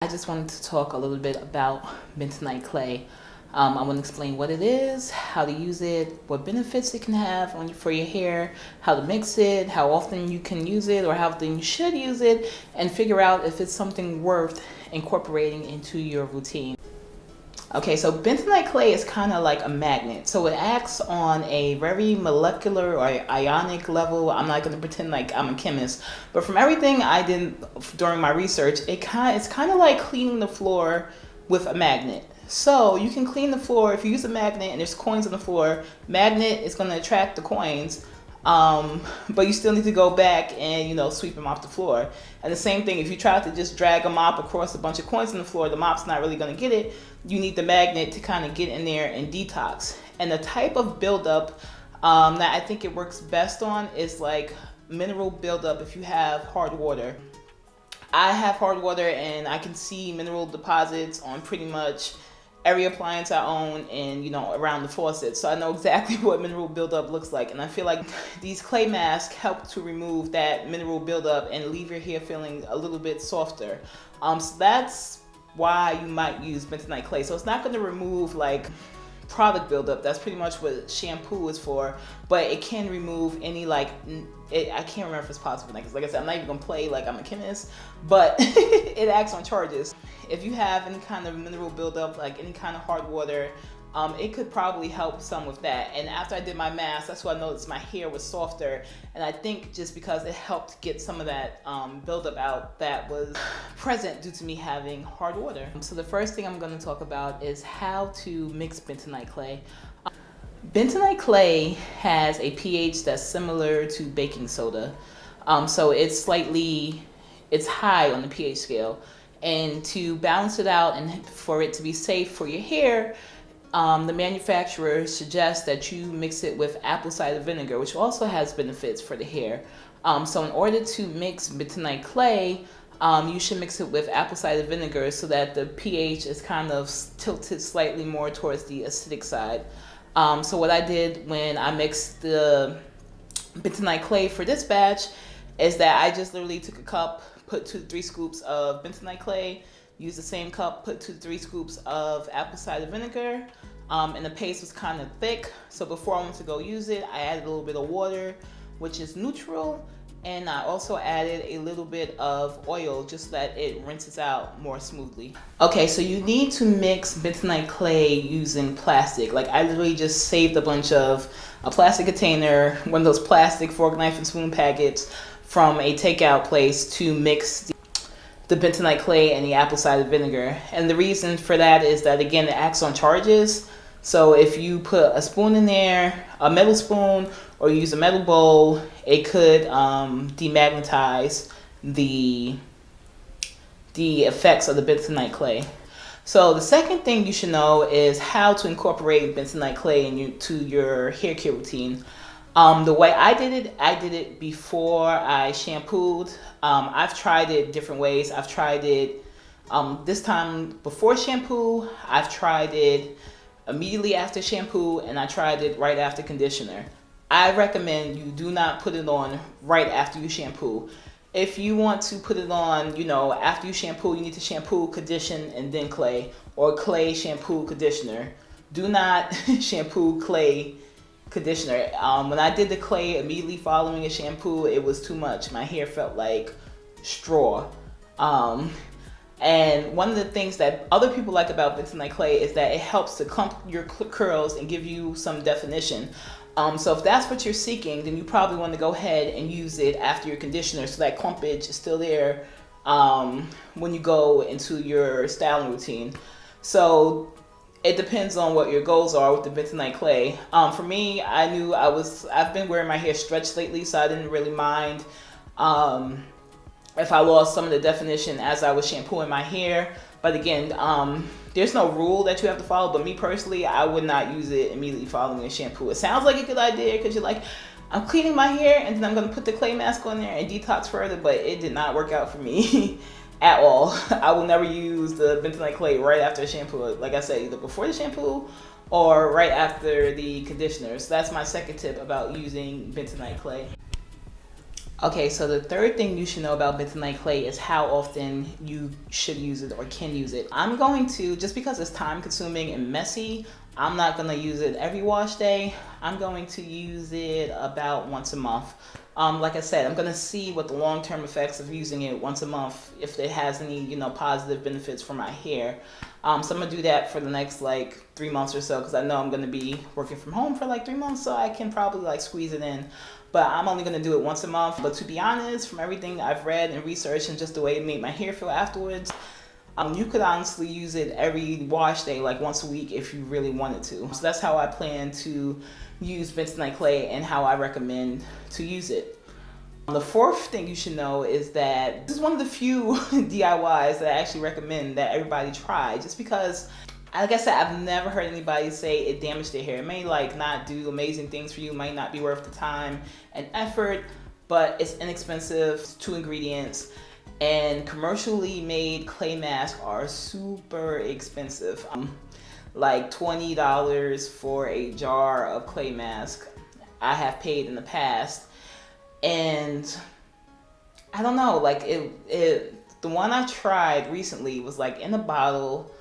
I just wanted to talk a little bit about bentonite clay. I want to explain what it is, how to use it, what benefits it can have for your hair, how to mix it, how often you can use it or how often you should use it, and figure out if it's something worth incorporating into your routine. Okay, so bentonite clay is kind of like a magnet. So it acts on a very molecular or ionic level. I'm not going to pretend like I'm a chemist, but from everything I did during my research, it's kind of like cleaning the floor with a magnet. So you can clean the floor if you use a magnet and there's coins on the floor. Magnet is going to attract the coins. But you still need to go back and sweep them off the floor. And the same thing, if you try to just drag a mop across a bunch of coins on the floor, the mop's not really going to get it. You need the magnet to kind of get in there and detox. And the type of buildup that I think it works best on is like mineral buildup. If you have hard water, I have hard water and I can see mineral deposits on pretty much every appliance I own and around the faucet, so I know exactly what mineral buildup looks like. And I feel like these clay masks help to remove that mineral buildup and leave your hair feeling a little bit softer. So that's why you might use bentonite clay. So it's not going to remove like product buildup. That's pretty much what shampoo is for, but it can remove any I can't remember if it's possible because like I said, I'm not even gonna play like I'm a chemist, but it acts on charges. If you have any kind of mineral buildup, like any kind of hard water, it could probably help some with that. And after I did my mask, that's when I noticed my hair was softer, and I think just because it helped get some of that buildup out that was present due to me having hard water. So the first thing I'm going to talk about is how to mix bentonite clay. Bentonite clay has a pH that's similar to baking soda, so it's high on the pH scale. And to balance it out and for it to be safe for your hair, the manufacturer suggests that you mix it with apple cider vinegar, which also has benefits for the hair. So in order to mix bentonite clay, you should mix it with apple cider vinegar so that the pH is kind of tilted slightly more towards the acidic side. So what I did when I mixed the bentonite clay for this batch is that I just literally took a cup, put 2 to 3 scoops of bentonite clay, use the same cup, put 2 to 3 scoops of apple cider vinegar, and the paste was kind of thick. So before I went to go use it, I added a little bit of water, which is neutral, and I also added a little bit of oil just so that it rinses out more smoothly. Okay, so you need to mix bentonite clay using plastic. Like I literally just saved a plastic container, one of those plastic fork, knife, and spoon packets from a takeout place to mix the bentonite clay and the apple cider vinegar. And the reason for that is that, again, it acts on charges. So if you put a spoon in there, a metal spoon, or use a metal bowl, it could demagnetize the effects of the bentonite clay. So the second thing you should know is how to incorporate bentonite clay into your hair care routine. The way I did it before I shampooed. I've tried it different ways. I've tried it this time before shampoo. I've tried it immediately after shampoo, and I tried it right after conditioner. I recommend you do not put it on right after you shampoo. If you want to put it on, after you shampoo, you need to shampoo, condition, and then clay, or clay, shampoo, conditioner. Do not shampoo, clay, conditioner. When I did the clay immediately following a shampoo, it was too much. My hair felt like straw. And one of the things that other people like about bentonite clay is that it helps to clump your curls and give you some definition. So if that's what you're seeking, then you probably want to go ahead and use it after your conditioner so that clumpage is still there when you go into your styling routine. So it depends on what your goals are with the bentonite clay. For me, I've been wearing my hair stretched lately, so I didn't really mind if I lost some of the definition as I was shampooing my hair. But again, there's no rule that you have to follow, but me personally, I would not use it immediately following a shampoo. It sounds like a good idea because you're like, I'm cleaning my hair and then I'm going to put the clay mask on there and detox further, but it did not work out for me at all. I will never use the bentonite clay right after a shampoo. Like I said, either before the shampoo or right after the conditioner. So that's my second tip about using bentonite clay. Okay, so the third thing you should know about bentonite clay is how often you should use it or can use it. I'm going to, just because it's time consuming and messy, I'm not going to use it every wash day. I'm going to use it about once a month. Like I said, I'm going to see what the long-term effects of using it once a month, if it has any, positive benefits for my hair. So I'm going to do that for the next like 3 months or so, because I know I'm going to be working from home for like 3 months, so I can probably like squeeze it in. But I'm only going to do it once a month. But to be honest, from everything I've read and researched and just the way it made my hair feel afterwards, you could honestly use it every wash day, like once a week if you really wanted to. So that's how I plan to use bentonite clay and how I recommend to use it. The fourth thing you should know is that this is one of the few DIYs that I actually recommend that everybody try, just because, like I said, I've never heard anybody say it damaged their hair. It may like not do amazing things for you, might not be worth the time and effort, but it's inexpensive, 2 ingredients, and commercially made clay masks are super expensive. Like $20 for a jar of clay mask I have paid in the past. And I don't know, like the one I tried recently was like in a bottle.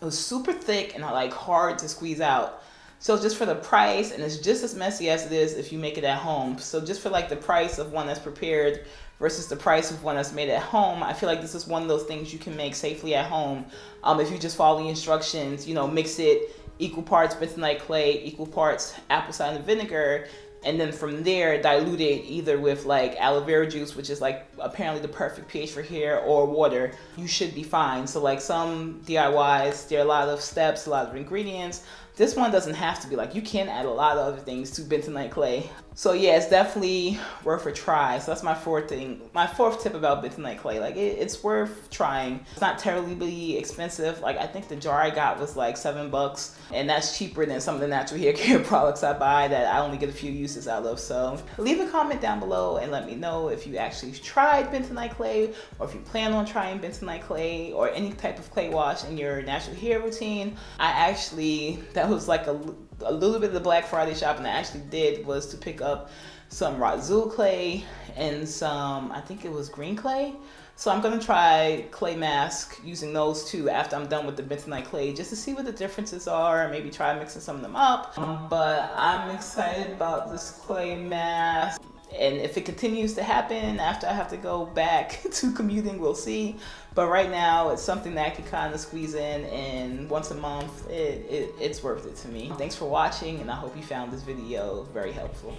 It was super thick and like hard to squeeze out. So just for the price, and it's just as messy as it is if you make it at home. So just for like the price of one that's prepared versus the price of one that's made at home, I feel like this is one of those things you can make safely at home. If you just follow the instructions, mix it equal parts bentonite clay, equal parts apple cider vinegar, and then from there dilute it either with like aloe vera juice, which is like apparently the perfect pH for hair, or water. You should be fine. So like some DIYs, there are a lot of steps, a lot of ingredients. This one doesn't have to be. Like, you can add a lot of other things to bentonite clay. So yeah, it's definitely worth a try. So that's my fourth tip about bentonite clay. Like it's worth trying. It's not terribly expensive. Like I think the jar I got was like $7, and that's cheaper than some of the natural hair care products I buy that I only get a few uses out of. So leave a comment down below and let me know if you actually tried bentonite clay, or if you plan on trying bentonite clay or any type of clay wash in your natural hair routine. That was like a little bit of the Black Friday shopping I actually did was to pick up some Razul clay and some, I think it was green clay. So I'm gonna try clay mask using those two after I'm done with the bentonite clay, just to see what the differences are, and maybe try mixing some of them up. But I'm excited about this clay mask. And if it continues to happen after I have to go back to commuting, we'll see. But right now, it's something that I can kind of squeeze in, and once a month, it's worth it to me. Thanks for watching, and I hope you found this video very helpful.